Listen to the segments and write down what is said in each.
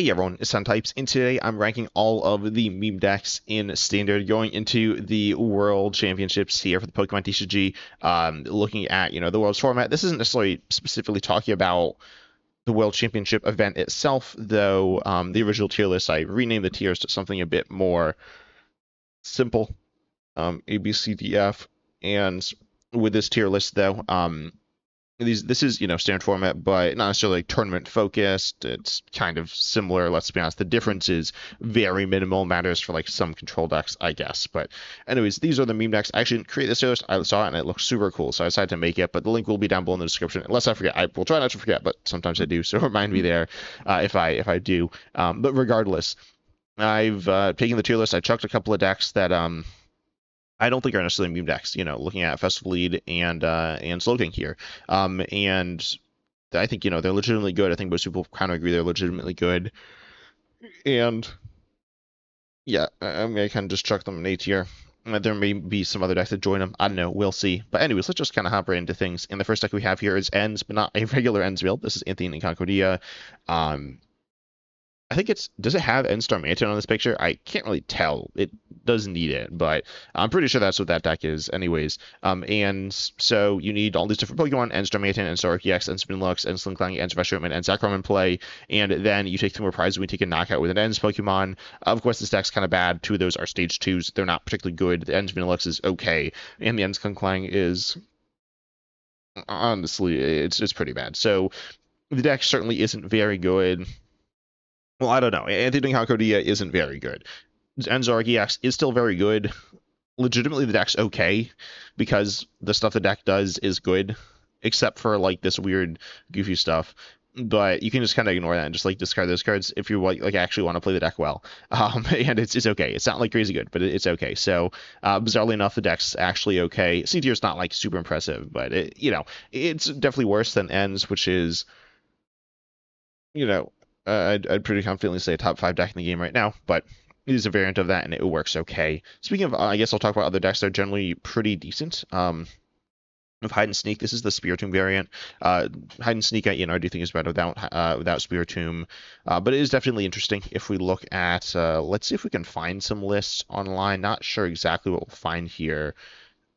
Hey everyone, it's SunTypes, and today I'm ranking all of the meme decks in Standard going into the World Championships here for the Pokemon TCG. Looking at, the World's format. This isn't necessarily specifically talking about the World Championship event itself, though. The original tier list, I renamed the tiers to something a bit more simple, A, B, C, D, F, and with this tier list, though, this is standard format, but not necessarily like tournament focused. It's kind of similar. Let's be honest. The difference is very minimal. Matters for like some control decks, I guess. But anyways, these are the meme decks. I actually didn't create this list. I saw it and it looked super cool, so I decided to make it. But the link will be down below in the description. Unless I forget, I will try not to forget, but sometimes I do. So remind me there if I do. But regardless, I've taken the tier list. I chucked a couple of decks that I don't think are necessarily meme decks, looking at Festival Lead and Slowking here. And I think, they're legitimately good. I think most people kind of agree they're legitimately good. And yeah, I'm going to kind of just chuck them in A tier. There may be some other decks that join them. I don't know. We'll see. But anyways, let's just kind of hop right into things. And the first deck we have here is Ends, but not a regular Ends build. This is Anthony Concordia. I think does it have N-Star Manton on this picture? I can't really tell. It does need it, but I'm pretty sure that's what that deck is anyways. And so you need all these different Pokemon, N-Star Manton, N-Star Arceus, N-Spinlux, N-Slinklang, N-Vashroom, and Zekrom in play, and then you take 3 more prizes when you take a knockout with an Ends Pokemon. Of course, this deck's kind of bad. 2 of those are stage 2s. They're not particularly good. The N-Spinlux is okay, and the N-Slinklang is, honestly, it's pretty bad. So the deck certainly isn't very good. Well, I don't know. Anthony Concordia isn't very good. Enzarg EX is still very good. Legitimately, the deck's okay because the stuff the deck does is good, except for like this weird, goofy stuff. But you can just kind of ignore that and just like discard those cards if you like actually want to play the deck well. And it's okay. It's not like crazy good, but it's okay. So bizarrely enough, the deck's actually okay. C tier is not like super impressive, but it's definitely worse than Ends, which is I'd pretty confidently say a top 5 deck in the game right now, but it is a variant of that, and it works okay. Speaking of, I guess I'll talk about other decks that are generally pretty decent. With Hide and Sneak, this is the Spiritomb variant. Hide and Sneak, I do think is better without Spiritomb, but it is definitely interesting. If we look at, let's see if we can find some lists online. Not sure exactly what we'll find here.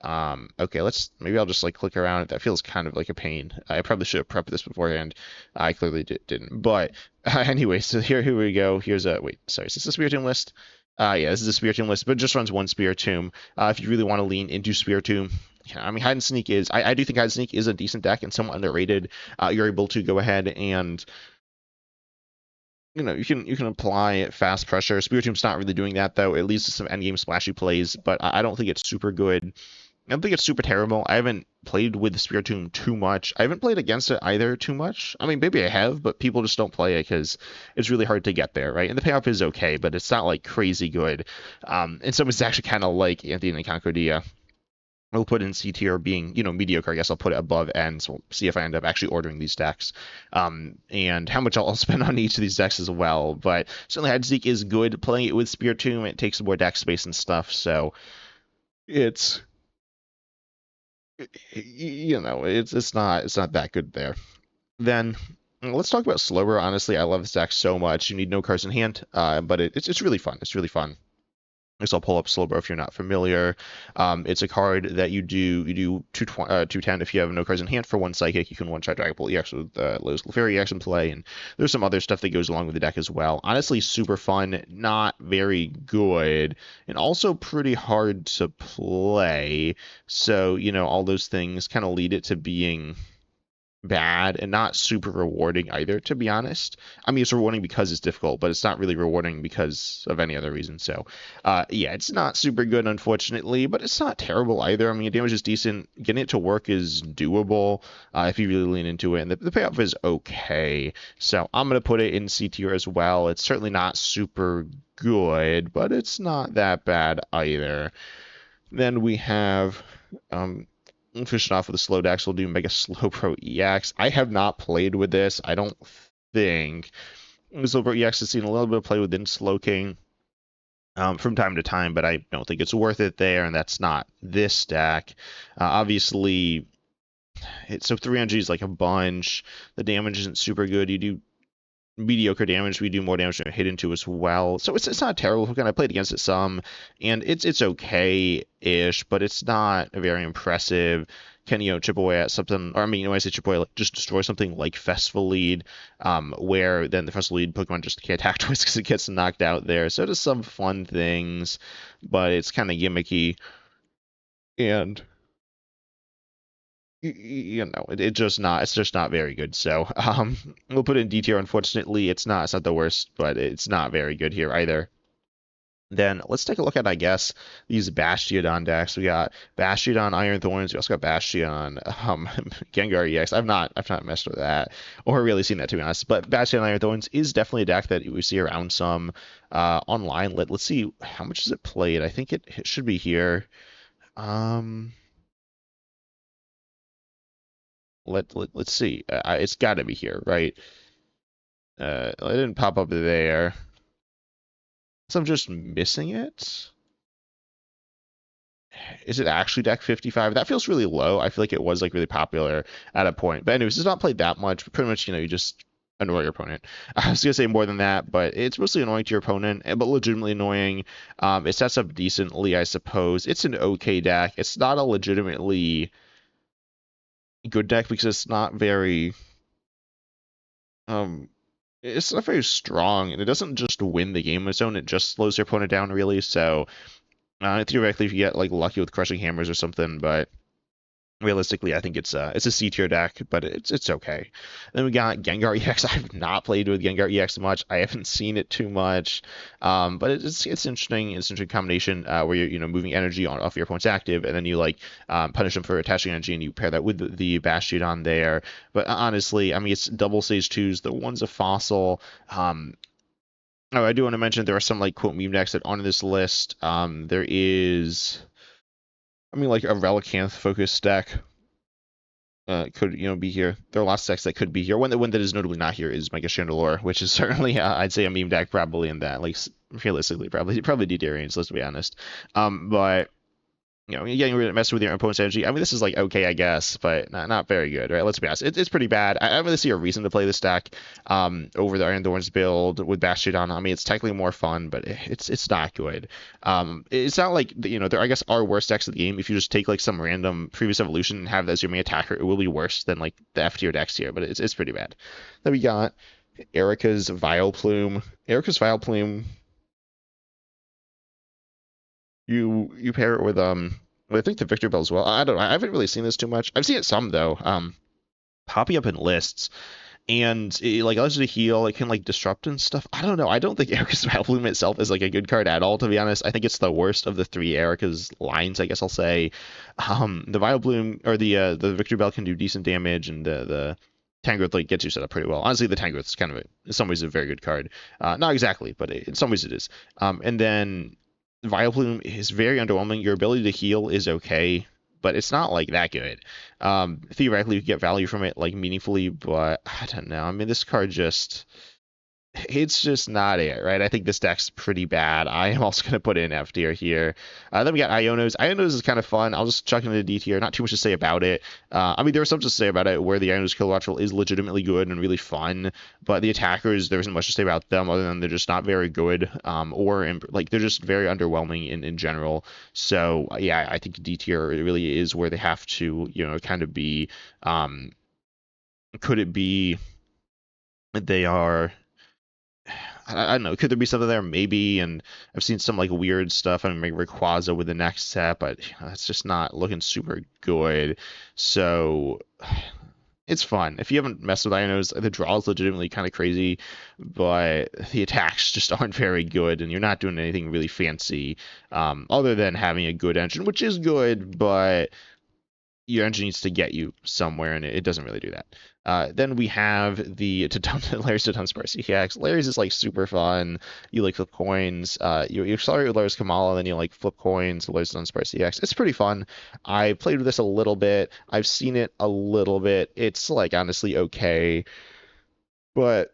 Okay, maybe I'll just like click around it. That feels kind of like a pain. I probably should have prepped this beforehand. I clearly didn't. But anyway, so here we go. Here's wait, sorry, is this a Spiritomb list? Yeah, this is a Spiritomb list, but it just runs 1 Spiritomb. If you really want to lean into Spiritomb, I mean, Hide and Sneak is, I do think Hide and Sneak is a decent deck and somewhat underrated. You're able to go ahead and you can apply fast pressure. Spiritomb's not really doing that though. It leads to some endgame splashy plays, but I don't think it's super good. I don't think it's super terrible. I haven't played with the Spiritomb too much. I haven't played against it either too much. I mean, maybe I have, but people just don't play it because it's really hard to get there, right? And the payoff is okay, but it's not like crazy good. And so it's actually kind of like Anthony Concordia. I'll put in C tier being, mediocre. I guess I'll put it above Ends. We'll see if I end up actually ordering these decks. And how much I'll spend on each of these decks as well. But certainly Hide and Seek is good. Playing it with Spiritomb, it takes more deck space and stuff. So it's it's not that good there. Then let's talk about Slowbro. Honestly, I love this deck so much. You need no cards in hand, but it's really fun. It's really fun. So I'll pull up Slowbro if you're not familiar. It's a card that you do 210 if you have no cards in hand for 1 Psychic. You can one-shot Dragapult EX with Lotus Clefairy EX in play, and there's some other stuff that goes along with the deck as well. Honestly, super fun, not very good, and also pretty hard to play. So, all those things kind of lead it to being bad and not super rewarding either, to be honest. I mean, it's rewarding because it's difficult, but it's not really rewarding because of any other reason. So yeah, it's not super good, unfortunately, but it's not terrible either. I mean, damage is decent. Getting it to work is doable if you really lean into it, and the payoff is okay. So I'm going to put it in C tier as well. It's certainly not super good, but it's not that bad either. Then we have finishing off with the slow decks, we'll do Mega Slowbro EX. I have not played with this, I don't think. Slowbro EX has seen a little bit of play within Slowking from time to time, but I don't think it's worth it there, and that's not this deck. Obviously, so 300 is like a bunch. The damage isn't super good. You do mediocre damage. We do more damage than hit into as well. So it's not terrible. I played against it some, and it's okay-ish, but it's not very impressive. Can, chip away at something, or I mean, when I say chip away, like, just destroy something like Festival Lead, where then the Festival Lead Pokemon just can't attack twice because it gets knocked out there. So it does some fun things, but it's kind of gimmicky, and it's just not very good. So we'll put it in D tier. Unfortunately, it's not the worst, but it's not very good here either. Then let's take a look at, I guess, these Bastiodon decks. We got Bastiodon Iron Thorns. We also got Bastiodon Gengar EX. I've not messed with that or really seen that, to be honest. But Bastiodon Iron Thorns is definitely a deck that we see around some online. Let's see, how much is it played? I think it should be here. Let's see. It's got to be here, right? It didn't pop up there. So I'm just missing it. Is it actually deck 55? That feels really low. I feel like it was like really popular at a point. But anyways, it's not played that much. Pretty much, you just annoy your opponent. I was gonna say more than that, but it's mostly annoying to your opponent, but legitimately annoying. It sets up decently, I suppose. It's an okay deck. It's not a legitimately good deck because um it's not very strong, and it doesn't just win the game on its own. It just slows your opponent down really. So theoretically, if you get like lucky with crushing hammers or something, but realistically, I think it's a C tier deck, but it's okay. Then we got Gengar EX. I've not played with Gengar EX much. I haven't seen it too much, but it's interesting. It's an interesting combination where you're moving energy off your opponent's active, and then you like punish them for attaching energy, and you pair that with the Bastiodon there. But honestly, I mean, it's double stage twos. The one's a fossil. Oh, I do want to mention there are some like quote meme decks that aren't on this list. There is, I mean, like a Relicanth focused deck could be here. There are lots of decks that could be here. One that is notably not here is Mega Chandelure, which is certainly I'd say a meme deck probably in that, like, realistically probably DD range. Let's be honest. But getting rid of messing with your opponent's energy. I mean, this is like okay, I guess, but not very good, right? Let's be honest. It's pretty bad. I don't really see a reason to play this deck over the Iron Thorns build with Bastiodon. I mean, it's technically more fun, but it's not good. It's not like there I guess are worse decks of the game. If you just take like some random previous evolution and have that as your main attacker, it will be worse than like the F tier decks here, but it's pretty bad. Then we got Erica's Vileplume. Erica's Vileplume, you pair it with I think the Victory Bell as well. I don't know. I haven't really seen this too much. I've seen it some though. Popping up in lists, and it like allows you to heal. It can like disrupt and stuff. I don't know. I don't think Erica's Vileplume itself is like a good card at all, to be honest. I think it's the worst of the three Erica's lines, I guess I'll say. The Vileplume or the Victory Bell can do decent damage, and the Tangrowth like gets you set up pretty well. Honestly, the Tangrowth is kind of in some ways a very good card. Not exactly, but in some ways it is. And then Vileplume is very underwhelming. Your ability to heal is okay, but it's not like that good. Theoretically, you get value from it like meaningfully, but I don't know. I mean, this card it's just not it, right? I think this deck's pretty bad. I am also going to put in F tier here. Then we got Ionos. Ionos is kind of fun. I'll just chuck it into D tier. Not too much to say about it. I mean, there's some to say about it where the Ionos Kilowatt is legitimately good and really fun, but the attackers, there isn't much to say about them other than they're just not very good, like they're just very underwhelming in general. So yeah, I think D tier really is where they have to, kind of be. Could it be they are? I don't know. Could there be something there? Maybe. And I've seen some like weird stuff. I mean, maybe Rayquaza with the next set, but it's just not looking super good. So it's fun. If you haven't messed with Ionos, the draw is legitimately kind of crazy, but the attacks just aren't very good, and you're not doing anything really fancy, other than having a good engine, which is good, but your engine needs to get you somewhere, and it doesn't really do that. Then we have the Larry's to Dunsparce EX. Larry's is like super fun. You like flip coins. You accelerate with Larry's Kamala, then you like flip coins. Larry's to Dunsparce EX. It's pretty fun. I played with this a little bit. I've seen it a little bit. It's like honestly okay, but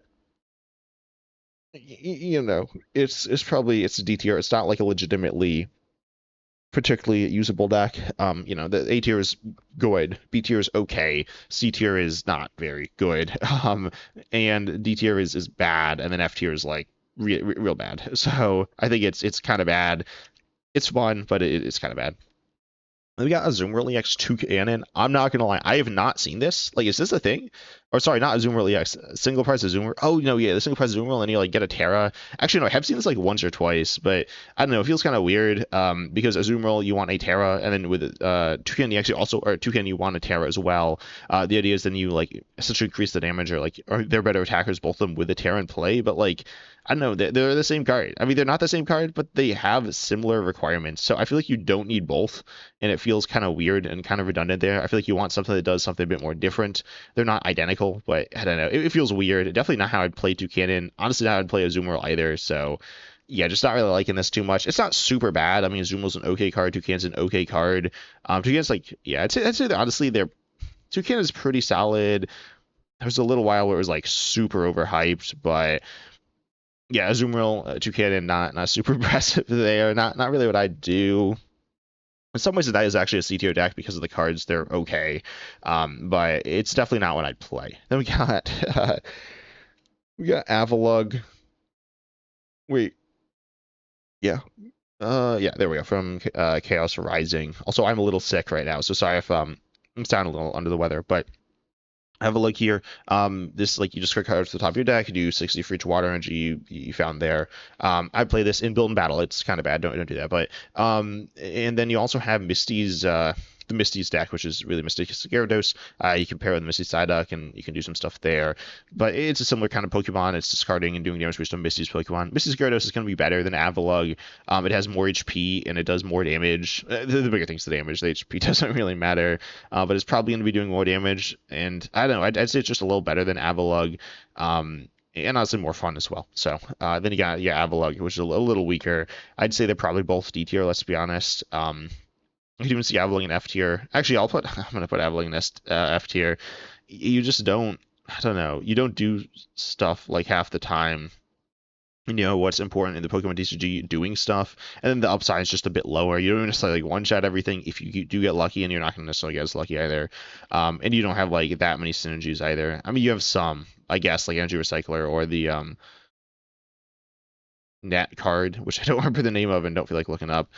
it's probably it's a DTR. It's not like a legitimately particularly usable deck. The A tier is good, B tier is okay, C tier is not very good, and D tier is bad, and then F tier is like real bad. So I think it's kind of bad. It's fun, but it's kind of bad. Then we got Azumarill EX 2 Cannon. I'm not gonna lie, I have not seen this. Like, is this a thing? Or sorry, not Azumarill EX. Single price Azumarill. Oh no, yeah, the single price Azumarill, and you like get a Terra. Actually, no, I have seen this like once or twice, but I don't know. It feels kind of weird. Because Azumarill you want a Terra, and then with Toucan EX you also, or Toucan you want a Terra as well. The idea is then you like essentially increase the damage, or they're better attackers, both of them with a Terra in play. But like, I don't know, they're the same card. I mean, they're not the same card, but they have similar requirements. So I feel like you don't need both, and it feels kind of weird and kind of redundant there. I feel like you want something that does something a bit more different. They're not identical, but I don't know. It feels weird. Definitely not how I'd play Toucannon. Honestly, not how I'd play Azumarill either. So yeah, just not really liking this too much. It's not super bad. I mean, Azumarill's an okay card. Toucan's an okay card. Toucan's like, yeah, I'd say that honestly, Toucan is pretty solid. There was a little while where it was like super overhyped, but yeah, Azumarill, Toucan, not super impressive there. Not really what I do. In some ways, that is actually a C tier deck because of the cards. They're okay, but it's definitely not what I'd play. Then we got Avalugg. Wait, yeah, yeah, there we go, from Chaos Rising. Also, I'm a little sick right now, so sorry if I'm sounding a little under the weather, but have a look here. This, like, you just click cards to the top of your deck, you do 60 for each water energy you found there. I play this in build and battle. It's kind of bad. Don't do that. But and then you also have Misty's the Misty's deck, which is really Misty's Gyarados. You can pair with Misty Psyduck, and you can do some stuff there. But it's a similar kind of Pokemon. It's discarding and doing damage based on Misty's Pokemon. Misty's Gyarados is going to be better than Avalugg. It has more HP, and it does more damage. The bigger thing's the damage. The HP doesn't really matter, but it's probably going to be doing more damage. And I don't know. I'd say it's just a little better than Avalugg. And honestly more fun as well. So then you got Avalugg, which is a little weaker. I'd say they're probably both D tier. Let's be honest. You can even see Avalugg in F tier. Actually, I'm gonna put Avalugg in F tier. You just don't. I don't know. You don't do stuff like half the time. You know what's important in the Pokemon TCG, doing stuff, and then the upside is just a bit lower. You don't necessarily like one-shot everything. If you do get lucky, and you're not going to necessarily get as lucky either, and you don't have like that many synergies either. I mean, you have some, I guess, like Energy Recycler or the Net card, which I don't remember the name of and don't feel like looking up,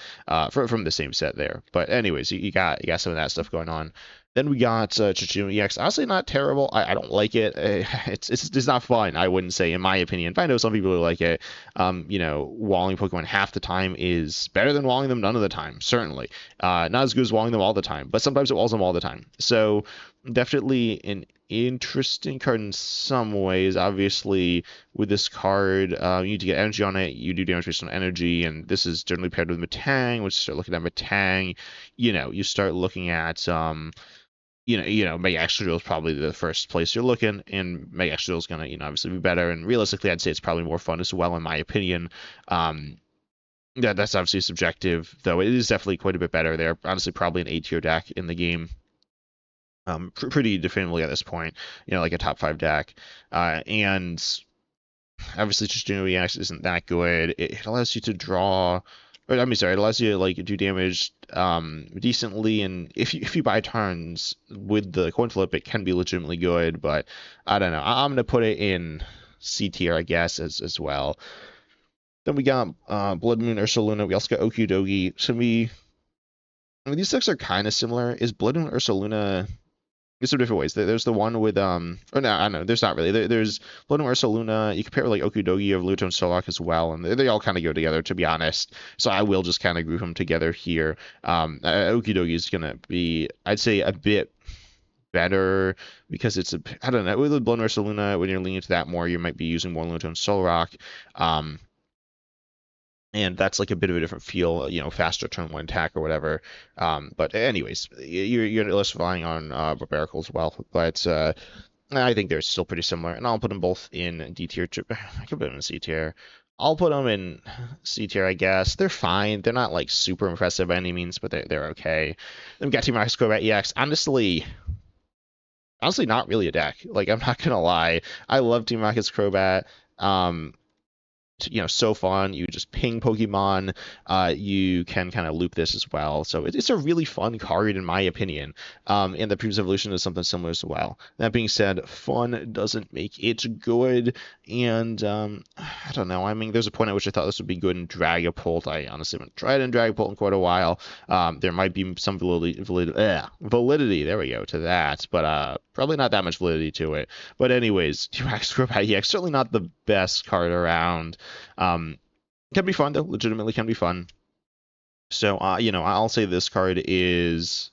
from the same set there. But anyways, you got some of that stuff going on. Then we got Chichimo EX. Honestly, not terrible. I don't like it. It's not fun, I wouldn't say, in my opinion. But I know some people who like it. Walling Pokemon half the time is better than walling them none of the time, certainly. Not as good as walling them all the time, but sometimes it walls them all the time. So definitely an interesting card in some ways. Obviously, with this card, you need to get energy on it. You do damage based on energy, and this is generally paired with Metang. Once you start looking at Metang, you start looking at Mega Extra is probably the first place you're looking, and Mega Extra is gonna, obviously be better. And realistically, I'd say it's probably more fun as well, in my opinion. That's obviously subjective, though. It is definitely quite a bit better. They're honestly probably an A tier deck in the game. Pretty definitively at this point, like a top 5 deck. And obviously, just EX isn't that good. It allows you to draw. It allows you to like do damage decently, and if you buy turns with the coin flip, it can be legitimately good. But I don't know. I'm gonna put it in C tier, I guess, as well. Then we got Blood Moon Ursaluna. We also got Okidogi. These decks are kind of similar. Is Blood Moon Ursaluna? There's some different ways. There's the one with or no, I don't know. There's not really. There's Blood Moon Ursaluna. You compare it with like Okidogi of Lutone Solak as well, and they all kind of go together, to be honest. So I will just kind of group them together here. Okidogi is gonna be, I'd say, a bit better because I don't know. With Blood Moon Ursaluna, when you're leaning into that more, you might be using more Lutone Solak. And that's like a bit of a different feel, faster turn 1 attack or whatever. But anyways, you're less relying on Barbaracle as well. But I think they're still pretty similar, and I'll put them both in D tier. I could put them in C tier. I'll put them in C tier, I guess. They're fine. They're not like super impressive by any means, but they're okay. Then we got Team Rocket's Crobat EX. Honestly, not really a deck. Like, I'm not gonna lie. I love Team Rocket's Crobat. so fun. You just ping Pokemon. You can kind of loop this as well. So it's a really fun card in my opinion. And the previous evolution is something similar as well. That being said, fun doesn't make it good. And I don't know. I mean, there's a point at which I thought this would be good in Dragapult. I honestly haven't tried in Dragapult in quite a while. There might be some validity. There we go to that, but probably not that much validity to it. But anyways, T-Rex Crobat EX certainly not the best card around. Can be fun though. Legitimately can be fun. So I'll say this card is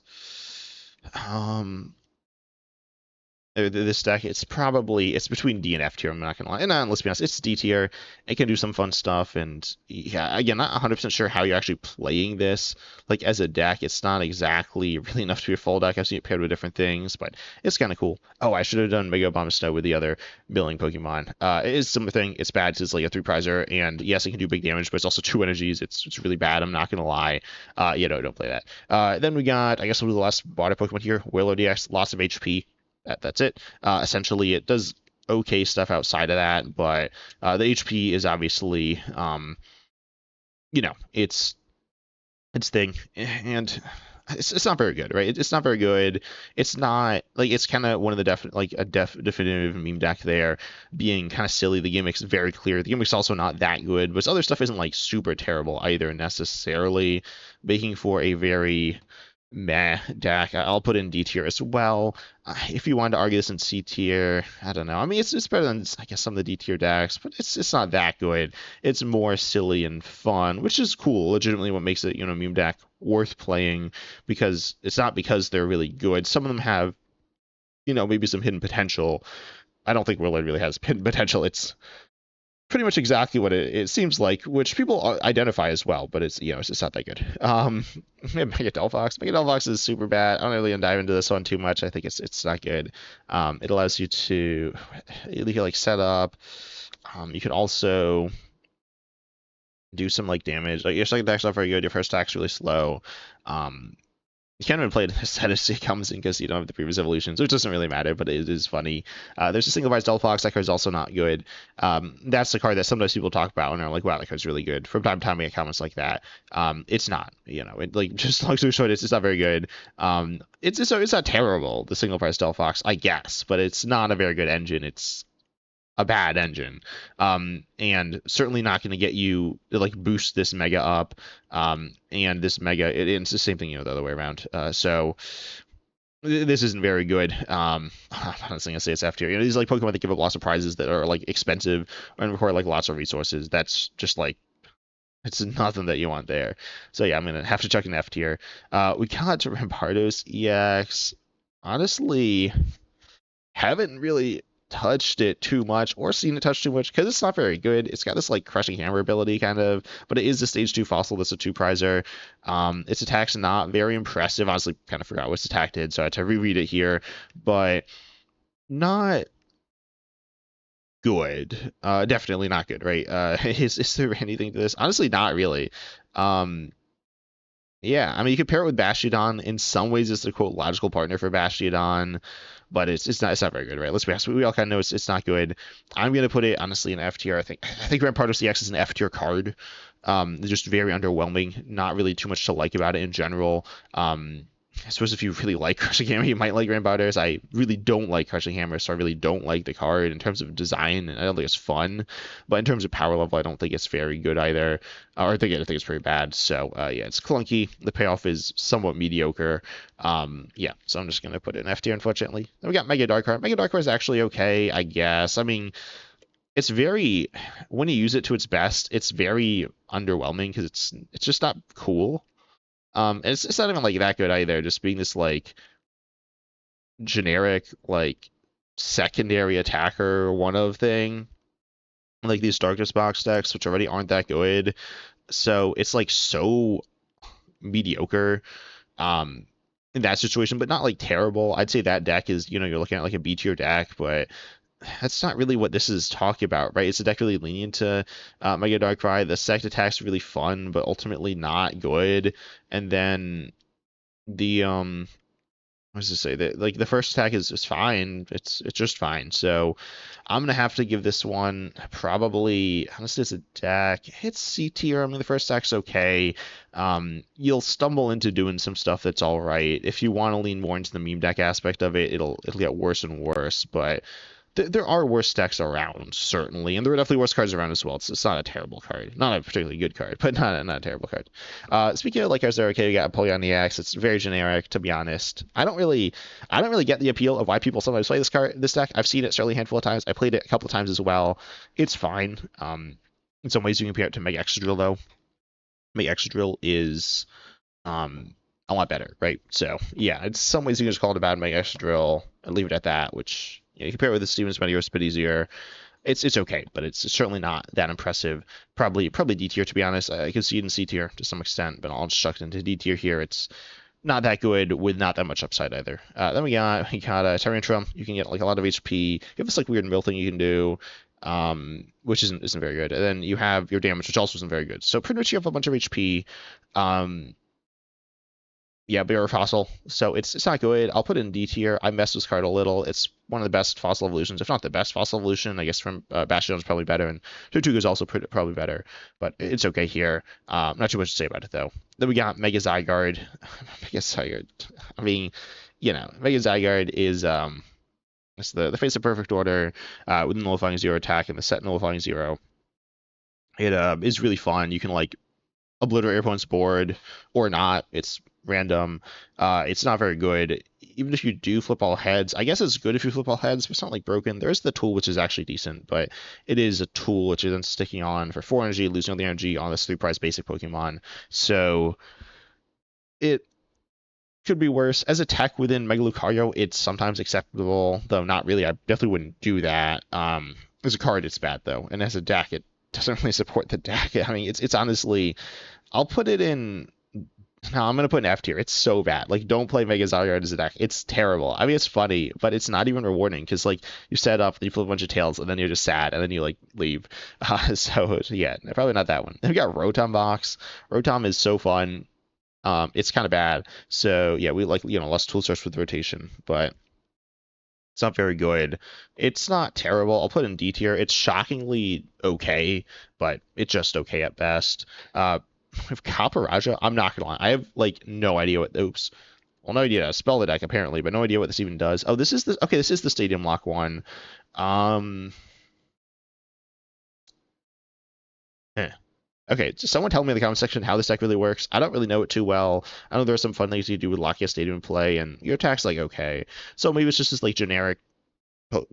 this deck, it's between D and F tier. I'm not gonna lie, and let's be honest, it's D tier. It can do some fun stuff, and yeah, again, not 100% sure how you're actually playing this. Like as a deck, it's not exactly really enough to be a full deck. I've seen it paired with different things, but it's kind of cool. Oh, I should have done Mega Bomb Snow with the other Milling Pokemon. It is similar thing. It's bad because it's like a 3-prizer, and yes, it can do big damage, but it's also 2 energies. It's really bad. I'm not gonna lie. Don't play that. Then we got, I guess, one of the last water Pokemon here, Wailord DX, lots of HP. That's it. Essentially, it does okay stuff outside of that, but the HP is obviously, it's thing, and it's not very good, right? It's not very good. It's not like it's kind of one of the definitive meme deck there, being kind of silly. The gimmick's very clear. The gimmick's also not that good, but other stuff isn't like super terrible either necessarily, making for a very meh deck. I'll put in D tier as well. If you wanted to argue this in C tier, I don't know. I mean, it's better than, I guess, some of the D tier decks, but it's not that good. It's more silly and fun, which is cool. Legitimately, what makes it meme deck worth playing, because it's not because they're really good. Some of them have maybe some hidden potential. I don't think Wailord really has hidden potential. It's pretty much exactly what it seems like, which people identify as well, but it's just not that good. Mega Delphox is super bad. I don't really dive into this one too much. I think it's not good. It allows you to like set up. You can also do some like damage. Like your second attack's not very good. Your first attack's really slow. You can't even play it instead as it comes in because you don't have the previous evolutions, which doesn't really matter, but it is funny. There's a single prize Delphox. That card's also not good. That's the card that sometimes people talk about and are like, wow, that card's really good. From time to time, we get comments like that. It's not, it like just long story short, it's not very good. It's not terrible, the single prize Delphox, I guess, but it's not a very good engine. It's a bad engine, and certainly not going to get you to like boost this mega up, and this mega it's the same thing the other way around. So this isn't very good. I'm honestly gonna say it's F tier. These are like Pokemon that give up lots of prizes that are like expensive and require like lots of resources. That's just like, it's nothing that you want there. So yeah, I'm gonna have to chuck an F tier. We got Rampardos EX. Honestly, haven't really touched it too much or seen it touch too much because it's not very good. It's got this like crushing hammer ability kind of, but it is a stage 2 fossil that's a 2-prizer. Its attack's not very impressive. Honestly, kind of forgot what its attack did, so I had to reread it here, but not good. Definitely not good, right? Is there anything to this? Honestly, not really. Yeah, I mean, you could pair it with Bastiodon. In some ways, it's the quote logical partner for Bastiodon, but it's not very good, right? Let's be honest. We all kind of know it's not good. I'm gonna put it honestly in F tier. I think Rampardos EX is an F tier card. Just very underwhelming. Not really too much to like about it in general. I suppose if you really like Crushing Hammer, you might like Rampardos. I really don't like Crushing Hammer, so I really don't like the card in terms of design, and I don't think it's fun. But in terms of power level, I don't think it's very good either. Or I think it's pretty bad. So yeah, it's clunky. The payoff is somewhat mediocre. Yeah, so I'm just gonna put it in F tier, unfortunately. Then we got Mega Darkrai. Mega Darkrai is actually okay, I guess. I mean, it's very, when you use it to its best, it's very underwhelming because it's just not cool. And it's not even like that good either, just being this like generic like secondary attacker one of thing, like these Darkness Box decks, which already aren't that good. So it's like so mediocre in that situation, but not like terrible. I'd say that deck is, you're looking at like a B tier deck, but that's not really what this is talking about, right? It's a deck really lenient to Mega Darkrai. The sect attack's really fun, but ultimately not good. And then the what was to say that like the first attack is fine. It's just fine. So I'm gonna have to give this one probably honestly as a deck. It's C tier. I mean the first attack's okay. You'll stumble into doing some stuff that's all right. If you want to lean more into the meme deck aspect of it, it'll get worse and worse. But there are worse decks around, certainly, and there are definitely worse cards around as well. It's not a terrible card, not a particularly good card, but not a terrible card. Speaking of like cards that are okay, we got Apollyon EX. It's very generic, to be honest. I don't really get the appeal of why people sometimes play this deck. I've seen it certainly a handful of times. I played it a couple of times as well. It's fine. In some ways you can compare it to Mega Extra Drill though. Mega Extra Drill is a lot better, right? So yeah, in some ways you can just call it a bad Mega Extra Drill and leave it at that, which you compare it with the Stevens Meteor, it's a bit easier. It's okay, but it's certainly not that impressive. Probably D tier to be honest. I can see it in C tier to some extent, but I'll just chuck it into D tier here. It's not that good with not that much upside either. Then we got Tyrantrum. You can get like a lot of HP. You have this like weird mill thing you can do, which isn't very good. And then you have your damage, which also isn't very good. So pretty much you have a bunch of HP. Yeah, Bearer Fossil. So it's not good. I'll put it in D tier. I messed with this card a little. It's one of the best Fossil Evolutions, if not the best Fossil Evolution. I guess from Bastion is probably better, and Tortuga is also probably better. But it's okay here. Not too much to say about it though. Then we got Mega Zygarde. Mega Zygarde. I mean, Mega Zygarde is it's the face of Perfect Order with nullifying 0 attack and the set nullifying 0. It is really fun. You can like obliterate your opponent's board or not. It's random. It's not very good. Even if you do flip all heads, I guess it's good if you flip all heads, but it's not like broken. There's the tool, which is actually decent, but it is a tool which is then sticking on for 4 energy, losing all the energy on this 3-prize basic Pokemon. So it could be worse. As a tech within Mega Lucario, it's sometimes acceptable, though not really. I definitely wouldn't do that. As a card, it's bad though, and as a deck, it doesn't really support the deck. I mean, it's honestly, I'll put it in. No, I'm gonna put an F tier. It's so bad. Like, don't play Mega Zygarde as a deck. It's terrible. I mean, it's funny, but it's not even rewarding because like you set up, you flip a bunch of tails, and then you're just sad, and then you like leave. So yeah, probably not that one. Then we got Rotom Box. Rotom is so fun. It's kind of bad. So yeah, we like less tool source with rotation, but it's not very good. It's not terrible. I'll put it in D tier. It's shockingly okay, but it's just okay at best. With Copperajah, I'm not gonna lie. I have like no idea what. Oops. Well, no idea how to spell the deck apparently, but no idea what this even does. Oh, this is the okay. This is the Stadium Lock one. Um. eh. Okay, so someone tell me in the comment section how this deck really works. I don't really know it too well. I know there's some fun things you do with Lockia Stadium play, and your attack's like okay. So maybe it's just this like generic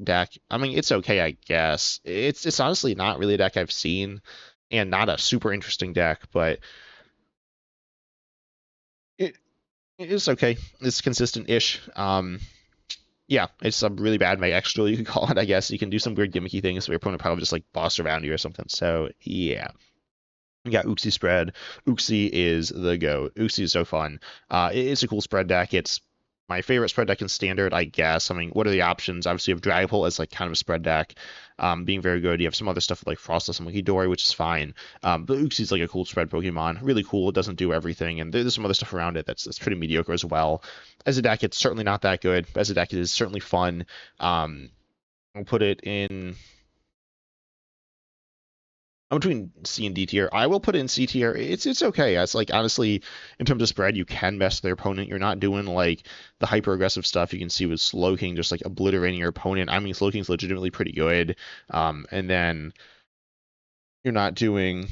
deck. I mean, it's okay, I guess. It's honestly not really a deck I've seen, and not a super interesting deck, but it it's okay. It's consistent-ish. Yeah, it's a really bad Mega Extra, you could call it, I guess. You can do some weird gimmicky things, so your opponent probably just like boss around you or something. So yeah. We got Uxie spread. Uxie is the GOAT. Uxie is so fun. It's a cool spread deck. It's my favorite spread deck in standard, I guess. I mean, what are the options? Obviously, you have Dragapult as like kind of a spread deck, being very good. You have some other stuff like Frostless and Munkidori, which is fine. But Uxie's like a cool spread Pokemon, really cool. It doesn't do everything, and there's some other stuff around it that's pretty mediocre as well. As a deck, it's certainly not that good. But as a deck, it is certainly fun. I'll put it in. I'm between C and D tier. I will put it in C tier. It's okay. It's like honestly, in terms of spread, you can mess their opponent. You're not doing like the hyper aggressive stuff you can see with Slowking, just like obliterating your opponent. I mean, Slowking's legitimately pretty good. And then you're not doing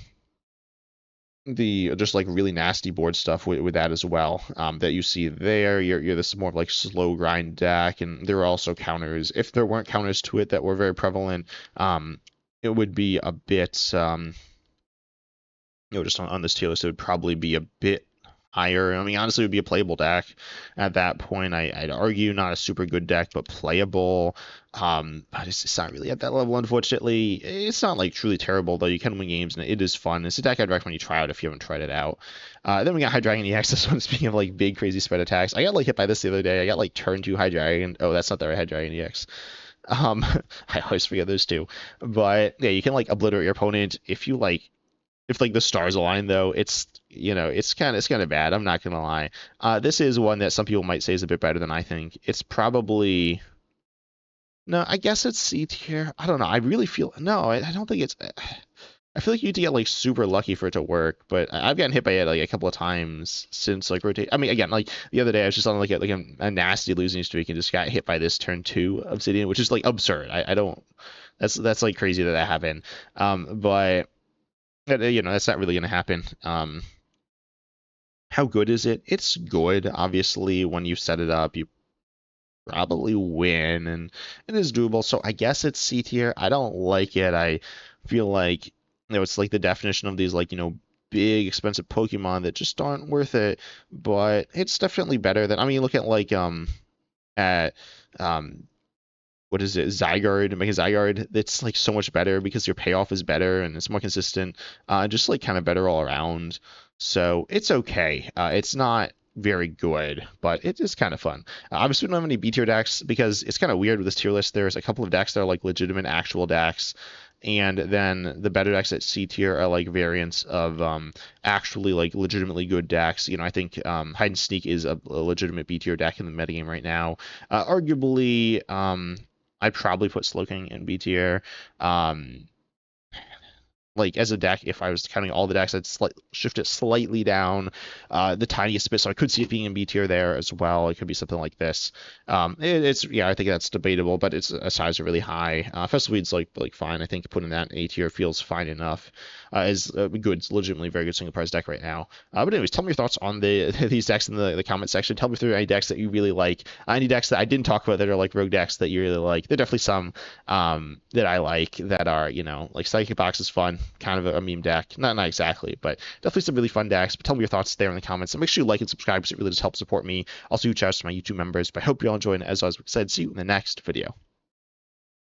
the just like really nasty board stuff with that as well. That you see there. You're this more of like slow grind deck, and there are also counters. If there weren't counters to it that were very prevalent, it would be a bit, just on this tier list, it would probably be a bit higher. I mean, honestly, it would be a playable deck at that point. I'd argue not a super good deck, but playable. But it's not really at that level, unfortunately. It's not like truly terrible, though. You can win games, and it is fun. It's a deck I'd recommend you try out if you haven't tried it out. Then we got Hydreigon EX. This one, speaking of like big, crazy spread attacks, I got like hit by this the other day. I got like turn 2 Hydreigon. Oh, that's not the right Hydreigon EX. I always forget those two. But yeah, you can like obliterate your opponent if you like if like the stars align though, it's it's kind of bad. I'm not gonna lie. This is one that some people might say is a bit better than I think. It's probably no, I guess it's C tier. I don't know. I really feel no. I don't think it's. I feel like you need to get like super lucky for it to work, but I've gotten hit by it like a couple of times since like rotate. I mean, again, like the other day I was just on like a nasty losing streak and just got hit by this turn 2 Obsidian, which is like absurd. I don't. That's like crazy that happened. But that's not really gonna happen. How good is it? It's good. Obviously, when you set it up, you probably win, and it is doable. So I guess it's C tier. I don't like it. I feel like it's like the definition of these like big expensive Pokemon that just aren't worth it. But it's definitely better than, I mean, look at like at what is it, Zygarde, Mega Zygarde. It's like so much better because your payoff is better and it's more consistent, just like kind of better all around. So it's okay. It's not very good, but it is kind of fun. Obviously, we don't have any B tier decks because it's kind of weird with this tier list. There's a couple of decks that are like legitimate actual decks, and then the better decks at C tier are like variants of actually like legitimately good decks. I think Hide and Sneak is a legitimate B tier deck in the metagame right now. Arguably, I'd probably put Slowking in B tier. Like as a deck, if I was counting all the decks, I'd shift it slightly down the tiniest bit. So I could see it being in B tier there as well. It could be something like this. It's I think that's debatable, but its size are really high. Festivalweed's like fine. I think putting that in A tier feels fine enough. Is a good, legitimately very good single prize deck right now. But anyways, tell me your thoughts on these decks in the comment section. Tell me through any decks that you really like. Any decks that I didn't talk about that are like rogue decks that you really like. There are definitely some that I like that are like Psychic Box is fun. Kind of a meme deck. Not exactly, but definitely some really fun decks. But tell me your thoughts there in the comments. And make sure you like and subscribe because it really does help support me. Also, huge shout out to my YouTube members. But I hope you all enjoyed. And as I said, see you in the next video.